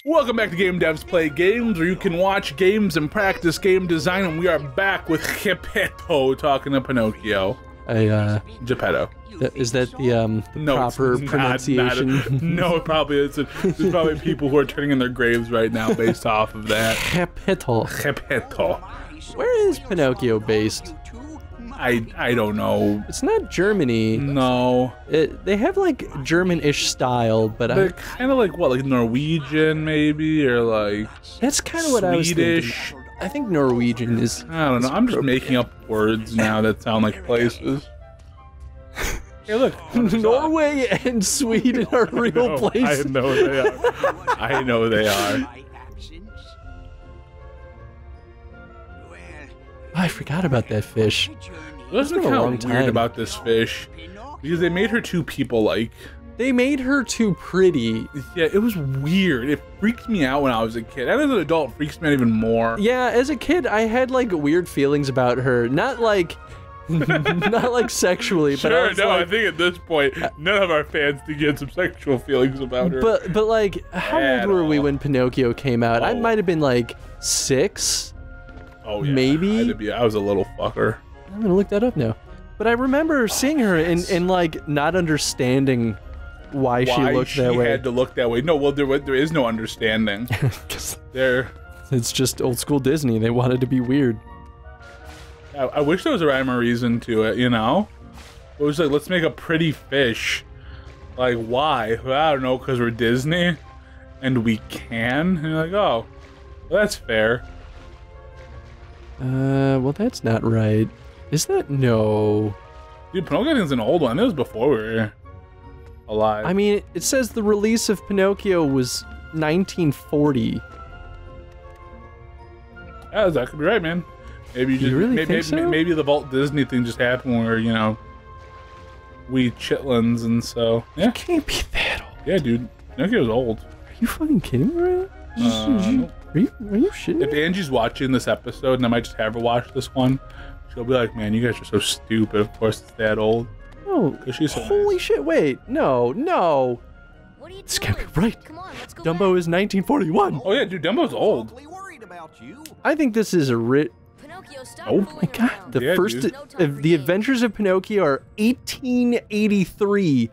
Welcome back to Game Devs Play Games, where you can watch games and practice game design, and we are back with Geppetto talking to Pinocchio. Geppetto. Is that the proper pronunciation? No, it probably isn't. There's probably people who are turning in their graves right now based off of that. Geppetto. Geppetto. Where is Pinocchio based? I don't know. It's not Germany. No. They have like German-ish style, but they're kind of like what, like Norwegian maybe, or like that's kind of what I was thinking. I think Norwegian is. I don't know. I'm just making up words now that sound like places. Hey, look. Norway and Sweden are real places. I know they are. I know they are. I forgot about that fish. What's kind of weird about this fish? Because they made her too people-like. They made her too pretty. Yeah, it was weird. It freaked me out when I was a kid. And as an adult, it freaks me out even more. Yeah, as a kid, I had like weird feelings about her. Not like, not like sexually, sure, but I think at this point, none of our fans think you had some sexual feelings about her. But like, how old were we when Pinocchio came out? I might have been like 6. Oh yeah, maybe. I was a little fucker. I'm gonna look that up now. But I remember seeing her and like not understanding why she looked that way. She had to look that way. No, well, there is no understanding. It's just old school Disney. They wanted to be weird. I wish there was a rhyme or reason to it, you know? It was like, let's make a pretty fish. Like, why? Well, I don't know, because we're Disney and we can. And you're like, oh, well, that's fair. Well, that's not right. Is that? No. Dude, Pinocchio is an old one. It was before we were alive. I mean, it says the release of Pinocchio was 1940. Yeah, that could be right, man. Maybe you just really think so? Maybe the Walt Disney thing just happened where, you know, we chitlins, and so yeah. It can't be that old. Yeah, dude. Pinocchio's old. Are you fucking kidding me, right? Are you shitting? If Angie's watching this episode, and I might just have her watch this one, she'll be like, "Man, you guys are so stupid." Of course, it's that old. No, she's so holy nice. shit! Wait, no. What are you this can't doing? be right. Come on, let's go Dumbo back. is 1941. Oh yeah, dude, Dumbo's old. I think this is a Pinocchio, stop Oh fooling my god! around. The Yeah, first, dude. The Adventures of Pinocchio are 1883.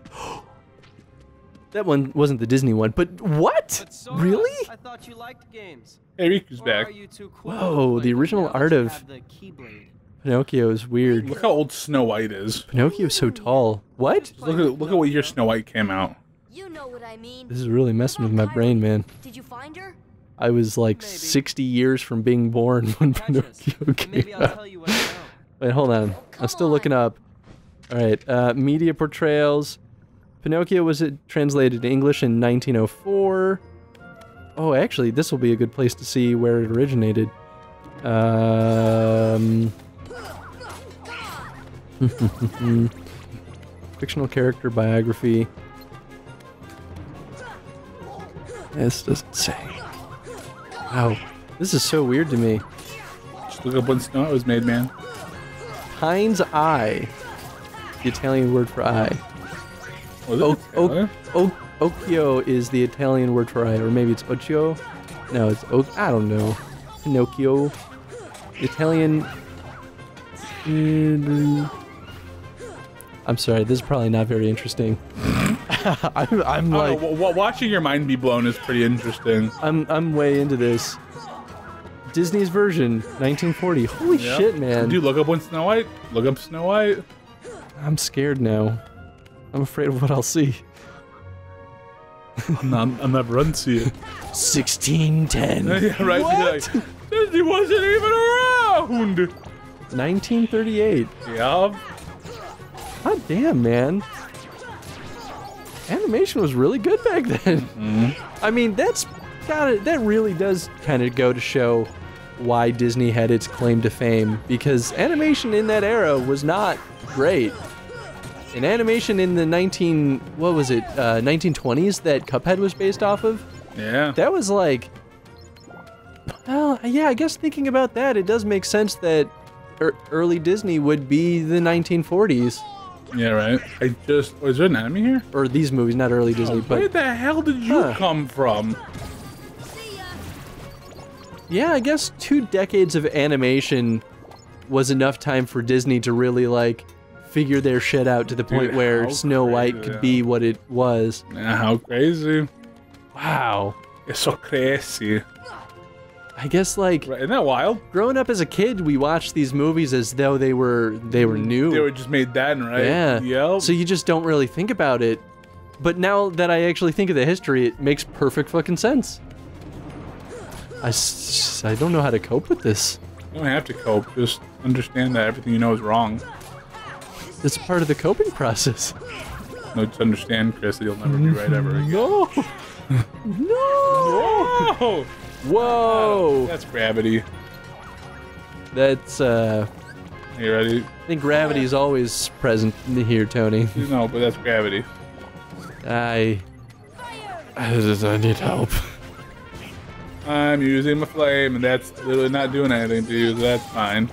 That one wasn't the Disney one, but what? Really? I thought you liked games. Hey, Riku's Or back. are you too cool Whoa, to the play original now that art you of have the Keyblade? Pinocchio is weird. Look how old Snow White is. Pinocchio's so tall. What? Look at what year Snow White came out. You know what I mean. This is really messing with my brain, man. Did you find her? I was like 60 years from being born when Pinocchio Maybe came I'll out. tell you what I know. Wait, hold on. I'm still looking up. All right, media portrayals. Pinocchio was translated to English in 1904. Oh, actually, this will be a good place to see where it originated. Fictional character biography. This doesn't say. Wow, this is so weird to me. Just look up when Snow White was made, man. Hind's eye. The Italian word for eye. Occhio is the Italian word for eye, or maybe it's occhio. No, it's I don't know. Pinocchio. Italian. I'm sorry, this is probably not very interesting. I'm like, watching your mind be blown is pretty interesting. I'm way into this. Disney's version, 1940. Holy shit, man! Dude, look up when Snow White. Look up Snow White. I'm scared now. I'm afraid of what I'll see. I'm not run see it. 1610. Yeah, right. What? Like, Disney wasn't even around. 1938. Yeah. God damn, man. Animation was really good back then. Mm-hmm. I mean, that really does kind of go to show why Disney had its claim to fame, because animation in that era was not great. And animation in the 1920s that Cuphead was based off of, Yeah. that was like, well, yeah, I guess thinking about that, it does make sense that early Disney would be the 1940s. Yeah, right. Was there an enemy here? Or these movies, not early Disney, Where but the hell did you come from? yeah, I guess 2 decades of animation was enough time for Disney to really, like, figure their shit out to the point where how Snow White crazy, could be what it was. Yeah, how crazy. Wow. It's so crazy. I guess, like, Right, isn't that wild? growing up as a kid, we watched these movies as though they were new. They were just made then, right? Yeah. Yep. So you just don't really think about it. But now that I actually think of the history, it makes perfect fucking sense. I don't know how to cope with this. You don't have to cope. Just understand that everything you know is wrong. It's part of the coping process. No, just understand, Chris, that you'll never be right ever again. No! No! Whoa! Whoa! That's gravity. That's, Are you ready? I think gravity is always present here, Tony. No, but that's gravity. I need help. I'm using my flame, and that's literally not doing anything to you, so that's fine.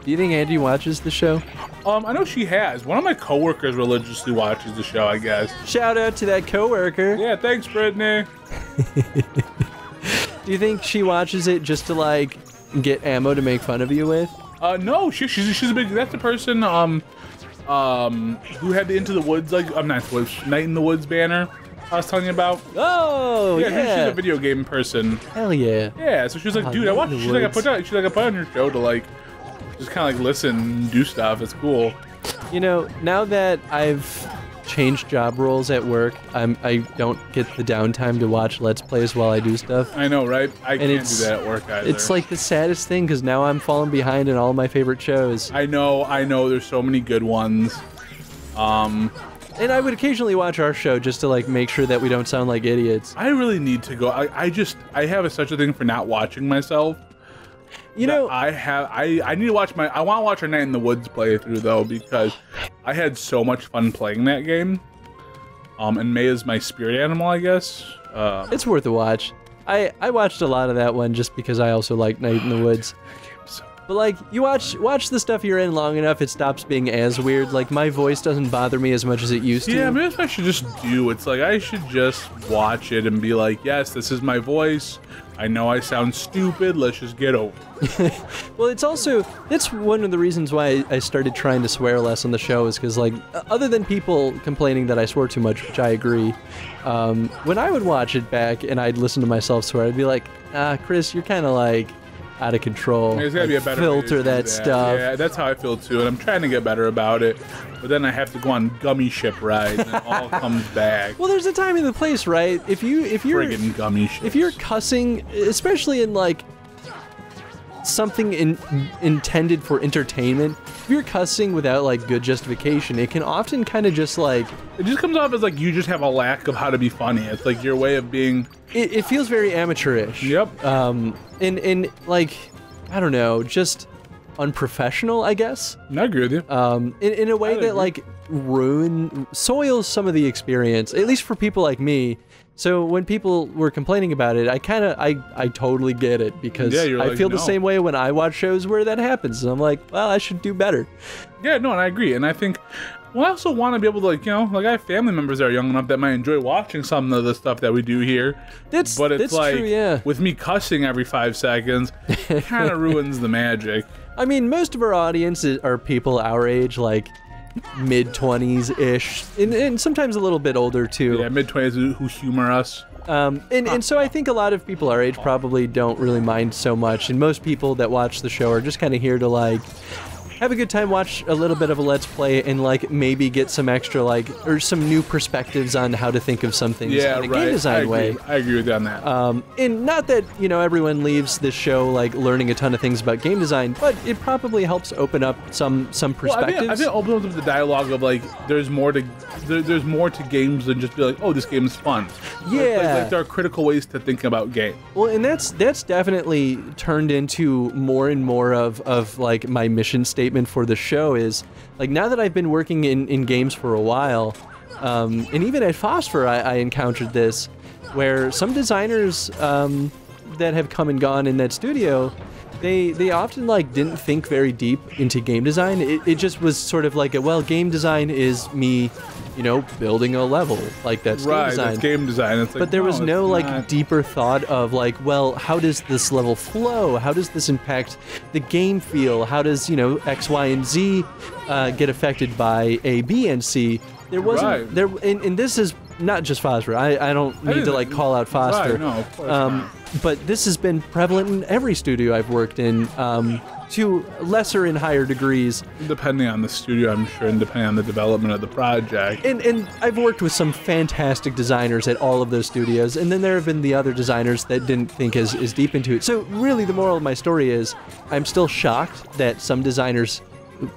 Do you think Andy watches the show? I know she has. One of my coworkers religiously watches the show, I guess. Shout out to that coworker. Yeah, thanks, Brittany. Do you think she watches it just to, like, get ammo to make fun of you with? No, she's a big. That's the person who had the Into the Woods, like, I'm not the Woods, Night in the Woods banner I was telling you about. Oh, yeah. She's a video game person. Hell yeah. Yeah, so she was like, dude, I Night watched. in the She's like, I Woods. put on your show to like, just kind of like listen, and do stuff. It's cool. You know, now that I've changed job roles at work, I don't get the downtime to watch Let's Plays while I do stuff. I know, right? I can't do it's- that at work either. It's like the saddest thing because now I'm falling behind in all my favorite shows. I know. There's so many good ones. And I would occasionally watch our show just to like make sure that we don't sound like idiots. I really need to go. I have such a thing for not watching myself. You know, I need to watch I want to watch our Night in the Woods playthrough though, because I had so much fun playing that game. And May is my spirit animal, I guess. it's worth a watch. I watched a lot of that one just because I also like Night in the Woods. But like, you watch the stuff you're in long enough, it stops being as weird. Like, my voice doesn't bother me as much as it used to. Yeah, maybe that's what I should just do. It's like, I should just watch it and be like, yes, this is my voice. I know I sound stupid. Let's just get over it. Well, that's one of the reasons why I started trying to swear less on the show is because, like, other than people complaining that I swore too much, which I agree, when I would watch it back and I'd listen to myself swear, I'd be like, Chris, you're kind of like out of control. There's gotta be a better way to filter do that stuff. Yeah, that's how I feel too, and I'm trying to get better about it. But then I have to go on gummy ship rides, and it all comes back. Well, there's a time and a place, right? If you're Friggin' gummy ships. if you're cussing, especially in like something intended for entertainment, if you're cussing without like good justification, it can often kind of just like It just comes off as like you just have a lack of how to be funny. It's like your way of being. it feels very amateurish. Yep. In like, I don't know, just unprofessional, I guess. I agree with you. In a way I'd that agree. like soils some of the experience, at least for people like me. So when people were complaining about it, I totally get it because Yeah, you're I like, feel the no. same way when I watch shows where that happens. And I'm like, well, I should do better. Yeah, no, and I agree. And I think, well, I also want to be able to, like, you know, like I have family members that are young enough that might enjoy watching some of the stuff that we do here. But it's that's like, true, yeah. with me cussing every 5 seconds, it kind of ruins the magic. I mean, most of our audience are people our age, like mid-20s-ish, and sometimes a little bit older too. Yeah, mid-20s who humor us. And so I think a lot of people our age probably don't really mind so much, and most people that watch the show are just kind of here to like have a good time, watch a little bit of a Let's Play, and like maybe get some extra like or some new perspectives on how to think of some things Yeah, in a right. game design way. I agree with you on that. And not that, you know, everyone leaves this show like learning a ton of things about game design, but it probably helps open up some Well, perspectives. I think it opens up the dialogue of like there's more to games than just be like, oh, this game is fun. Yeah. Like there are critical ways to think about games. Well, and that's definitely turned into more and more of like my mission statement for the show is like now that I've been working in games for a while, and even at Phosphor I encountered this where some designers that have come and gone in that studio, they often like didn't think very deep into game design. It just was sort of like, well, game design is me, you know, building a level. Like that's game design. That's game design. It's like, but there was no like not. deeper thought of like, well, how does this level flow? How does this impact the game feel? How does, you know, X, Y, and Z get affected by A, B, and C? There wasn't there, and this is not just Phosphor. I don't need to like call out Phosphor. Right, no, of course not. But this has been prevalent in every studio I've worked in, to lesser and higher degrees. Depending on the studio, I'm sure, and depending on the development of the project. And I've worked with some fantastic designers at all of those studios, and then there have been the other designers that didn't think as deep into it. So really the moral of my story is, I'm still shocked that some designers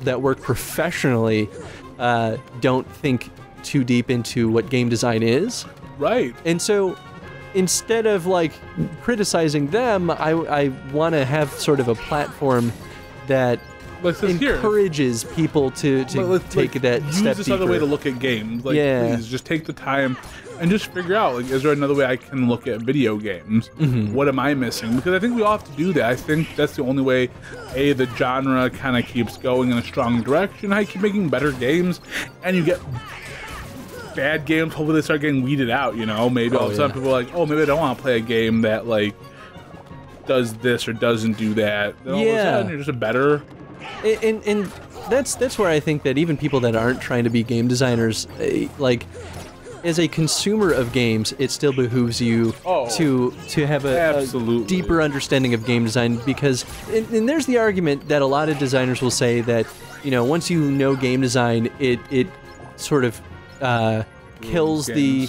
that work professionally don't think too deep into what game design is. Right. And so instead of like criticizing them, I want to have sort of a platform that encourages people to take that use step this deeper. other way to look at games. Like, Yeah. please just take the time and just figure out, like, is there another way I can look at video games? What am I missing? Because I think we all have to do that. I think that's the only way, A, the genre kind of keeps going in a strong direction. I keep making better games, and you get bad games. Hopefully they start getting weeded out, you know? Maybe all of a sudden people are like, oh, maybe I don't want to play a game that, like, does this or doesn't do that. Then all of a sudden you're just a better... And that's where I think that even people that aren't trying to be game designers, like, as a consumer of games, it still behooves you to have a deeper understanding of game design, because and there's the argument that a lot of designers will say that, you know, once you know game design, it sort of kills the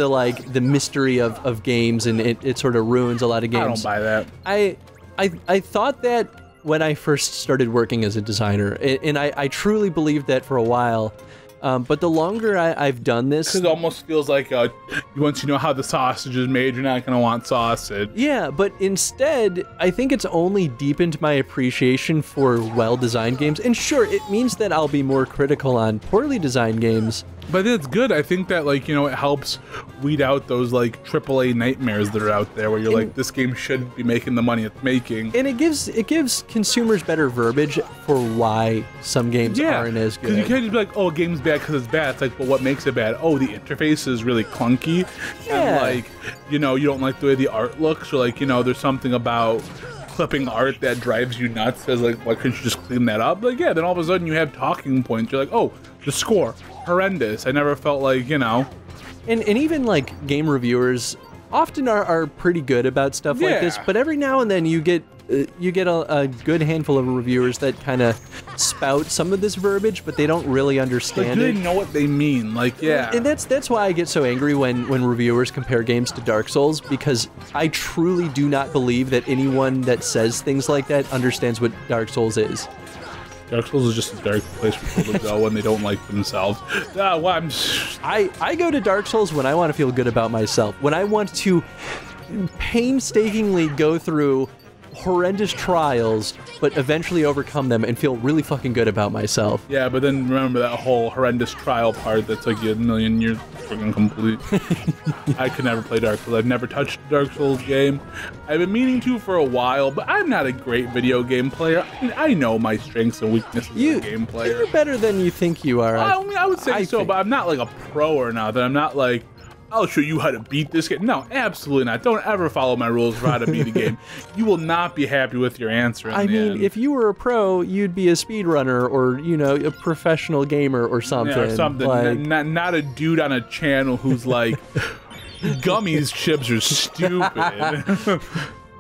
like the mystery of games, and it sort of ruins a lot of games. I don't buy that. I thought that when I first started working as a designer, and I truly believed that for a while. But the longer I've done this... It almost feels like once you know how the sausage is made, you're not going to want sausage. Yeah, but instead, I think it's only deepened my appreciation for well-designed games. And sure, it means that I'll be more critical on poorly designed games. But it's good. I think that, like, you know, it helps weed out those, like, AAA nightmares that are out there where you're like, this game shouldn't be making the money it's making. And it gives consumers better verbiage for why some games aren't as good. Because you can't just be like, oh, a game's bad because it's bad. It's like, well, what makes it bad? Oh, the interface is really clunky. Yeah. And, like, you know, you don't like the way the art looks, or, like, you know, there's something about clipping art that drives you nuts. As like, why couldn't you just clean that up? Like, yeah, then all of a sudden you have talking points. You're like, oh, the score, horrendous. I never felt like, you know. And even like game reviewers often are pretty good about stuff like this, but every now and then you get a good handful of reviewers that kind of spout some of this verbiage, but they don't really understand They it. know what they mean, like, yeah. And that's why I get so angry when reviewers compare games to Dark Souls, because I truly do not believe that anyone that says things like that understands what Dark Souls is. Dark Souls is just a dark place for people to go when they don't like themselves. I go to Dark Souls when I want to feel good about myself, when I want to painstakingly go through horrendous trials, but eventually overcome them and feel really fucking good about myself. Yeah, but then remember that whole horrendous trial part that took you a million years to freaking complete. I could never play Dark Souls. I've never touched a Dark Souls game. I've been meaning to for a while, but I'm not a great video game player. I know my strengths and weaknesses as a game player. You're better than you think you are. I mean, I would say so, but I'm not like a pro or nothing. I'm not like, I'll show you how to beat this game. No, absolutely not. Don't ever follow my rules for how to beat a game. You will not be happy with your answer in the end. If you were a pro, you'd be a speedrunner or, you know, a professional gamer or something. Yeah, or something. Like... Not a dude on a channel who's like, gummies chips are stupid.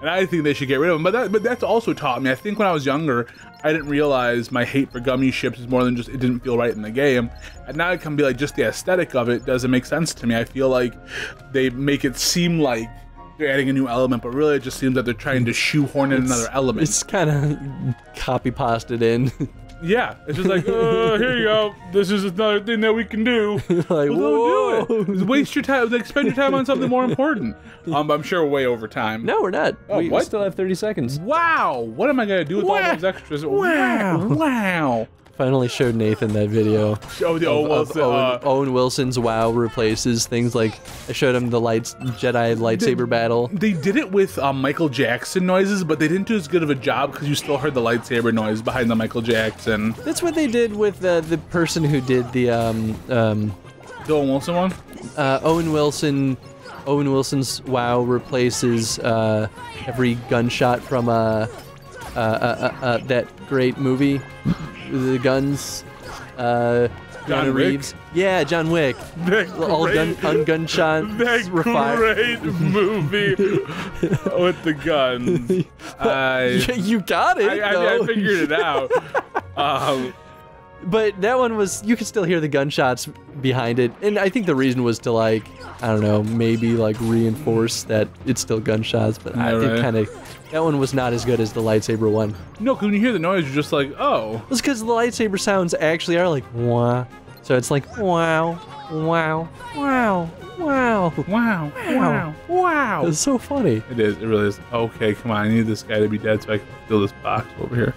And I think they should get rid of them. But that's also taught me. I think when I was younger, I didn't realize my hate for gummy ships is more than just it didn't feel right in the game. And now it can be like just the aesthetic of it doesn't make sense to me. I feel like they make it seem like they're adding a new element, but really it just seems that they're trying to shoehorn in another element. It's kind of copy-pasted in. Yeah, it's just like, here you go. This is another thing that we can do. Like, well, do it. Waste your time. Like, spend your time on something more important. I'm sure we're way over time. No, we're not. Oh, we still have 30 seconds. Wow. What am I going to do with all those extras? Wow. Wow. Finally showed Nathan that video. Oh, the Owen of Wilson. Owen Wilson's WoW replaces things like I showed him the Jedi lightsaber battle. They did it with Michael Jackson noises, but they didn't do as good of a job because you still heard the lightsaber noise behind the Michael Jackson. That's what they did with the person who did the The Owen Wilson one? Owen Wilson's WoW replaces every gunshot from that great movie, the guns. John Wick? Reeves. Yeah, John Wick. All gunshot. That great movie with the guns. You got it. I figured it out. But that one was, you could still hear the gunshots behind it. And I think the reason was to, like, I don't know, maybe, like, reinforce that it's still gunshots. But Yeah, it right. kind of, that one was not as good as the lightsaber one. No, because when you hear the noise, you're just like, oh. It's because the lightsaber sounds actually are like, wah. So it's like, wow, wow, wow, wow. Wow, wow, wow. It's so funny. It is, it really is. Okay, come on, I need this guy to be dead so I can fill this box over here.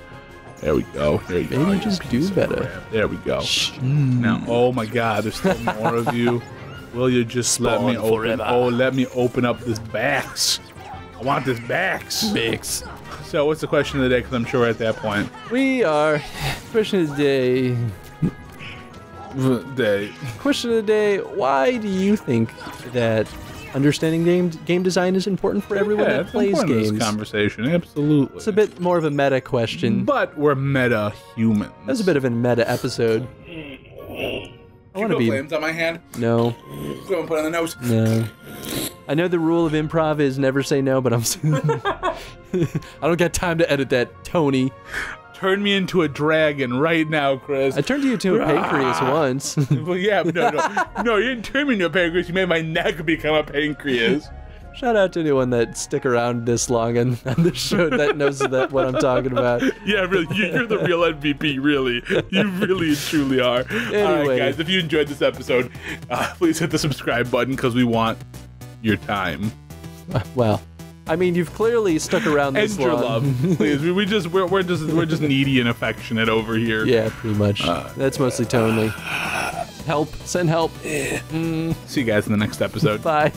There we go. There you go. Maybe just do better. Crap. There we go. Now, oh my God, there's still more of you. Will you just let me open? forever. Oh, let me open up this box. I want this box. Mix. So, what's the question of the day? Because I'm sure we're at that point. We are, question of the day. Day. Question of the day, why do you think that understanding game design is important for everyone Yeah, that it's plays important in games? this conversation, absolutely. It's a bit more of a meta question. But we're meta humans. That's a bit of a meta episode. I want to be. flames on my hand. No, Go and put it on the nose. no. I know the rule of improv is never say no, but I'm. I don't got time to edit that, Tony. Turn me into a dragon right now, Chris. I turned you into a pancreas once. Well, yeah, but no, you didn't turn me into a pancreas. You made my neck become a pancreas. Shout out to anyone that stick around this long on the show that knows that what I'm talking about. Yeah, really, you're the real MVP, really. You really and truly are. All right, Anyway. guys, if you enjoyed this episode, please hit the subscribe button because we want your time Well, I mean, you've clearly stuck around this and your long. love. Please, we're just needy and affectionate over here. Yeah, pretty much. That's mostly Tony. Help. Send help. See you guys in the next episode. Bye.